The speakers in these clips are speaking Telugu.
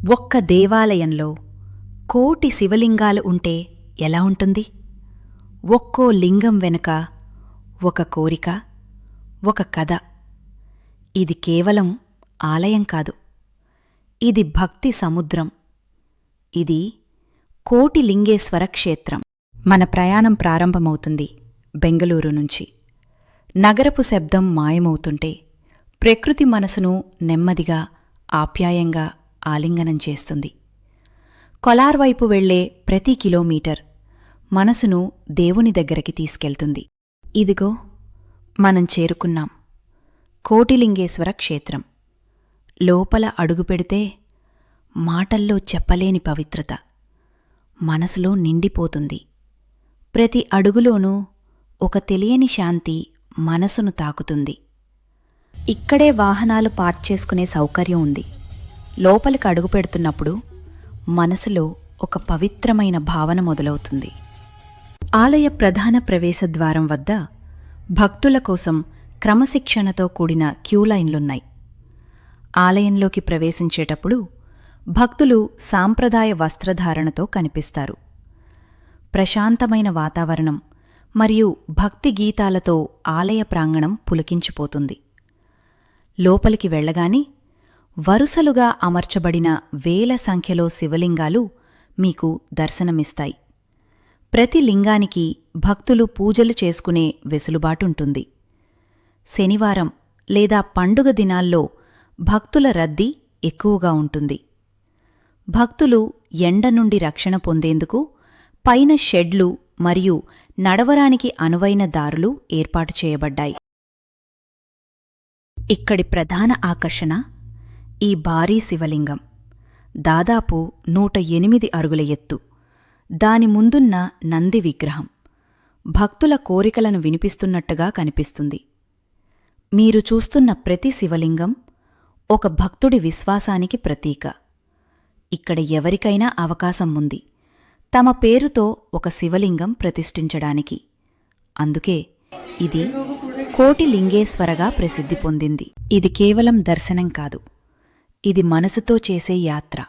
ఒక్క దేవాలయంలో కోటి శివలింగాలు ఉంటే ఎలా ఉంటుంది? ఒక్కో లింగం వెనుక ఒక కోరిక, ఒక కథ. ఇది కేవలం ఆలయం కాదు, ఇది భక్తి సముద్రం. ఇది కోటిలింగేశ్వర క్షేత్రం. మన ప్రయాణం ప్రారంభమవుతుంది బెంగళూరు నుంచి. నగరపు శబ్దం మాయమవుతుంటే ప్రకృతి మనసును నెమ్మదిగా, ఆప్యాయంగా ఆలింగనం చేస్తుంది. కొలార్వైపు వెళ్లే ప్రతి కిలోమీటర్ మనసును దేవుని దగ్గరికి తీసుకెళ్తుంది. ఇదిగో మనం చేరుకున్నాం, కోటిలింగేశ్వర క్షేత్రం. లోపల అడుగుపెడితే మాటల్లో చెప్పలేని పవిత్రత మనసులో నిండిపోతుంది. ప్రతి అడుగులోనూ ఒక తెలియని శాంతి మనసును తాకుతుంది. ఇక్కడే వాహనాలు పార్క్ చేసుకునే సౌకర్యం ఉంది. లోపలికి అడుగుపెడుతున్నప్పుడు మనసులో ఒక పవిత్రమైన భావన మొదలవుతుంది. ఆలయ ప్రధాన ప్రవేశద్వారం వద్ద భక్తుల కోసం క్రమశిక్షణతో కూడిన క్యూలైన్లున్నాయి. ఆలయంలోకి ప్రవేశించేటప్పుడు భక్తులు సాంప్రదాయ వస్త్రధారణతో కనిపిస్తారు. ప్రశాంతమైన వాతావరణం మరియు భక్తి గీతాలతో ఆలయ ప్రాంగణం పులకించిపోతుంది. లోపలికి వెళ్లగాని వరుసలుగా అమర్చబడిన వేల సంఖ్యలో శివలింగాలు మీకు దర్శనమిస్తాయి. ప్రతి లింగానికి భక్తులు పూజలు చేసుకునే వెసులుబాటుంటుంది. శనివారం లేదా పండుగ దినాల్లో భక్తుల రద్దీ ఎక్కువగా ఉంటుంది. భక్తులు ఎండ నుండి రక్షణ పొందేందుకు పైన షెడ్లు మరియు నడవరానికి అనువైన దారులు ఏర్పాటు చేయబడ్డాయి. ఇక్కడి ప్రధాన ఆకర్షణ ఈ భారీ శివలింగం. దాదాపు 108 అడుగుల ఎత్తు. దాని ముందున్న నంది విగ్రహం భక్తుల కోరికలను వినిపిస్తున్నట్టుగా కనిపిస్తుంది. మీరు చూస్తున్న ప్రతి శివలింగం ఒక భక్తుడి విశ్వాసానికి ప్రతీక. ఇక్కడ ఎవరికైనా అవకాశం ఉంది తమ పేరుతో ఒక శివలింగం ప్రతిష్ఠించడానికి. అందుకే ఇది కోటిలింగేశ్వరగా ప్రసిద్ధి పొందింది. ఇది కేవలం దర్శనం కాదు, ఇది మనసుతో చేసే యాత్ర.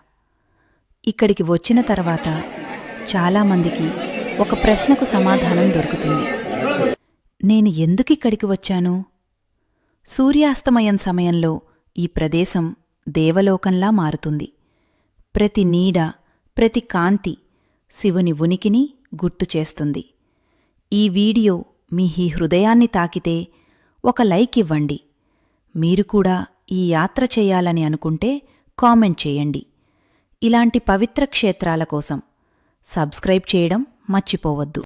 ఇక్కడికి వచ్చిన తర్వాత చాలామందికి ఒక ప్రశ్నకు సమాధానం దొరుకుతుంది. నేను ఎందుకిక్కడికి వచ్చాను? సూర్యాస్తమయం సమయంలో ఈ ప్రదేశం దేవలోకంలా మారుతుంది. ప్రతి నీడ, ప్రతి కాంతి శివుని ఉనికిని గుర్తుచేస్తుంది. ఈ వీడియో మీ హృదయాన్ని తాకితే ఒక లైక్ ఇవ్వండి. మీరు కూడా ఈ యాత్ర చేయాలని అనుకుంటే కామెంట్ చేయండి. ఇలాంటి పవిత్ర క్షేత్రాల కోసం సబ్స్క్రైబ్ చేయడం మర్చిపోవద్దు.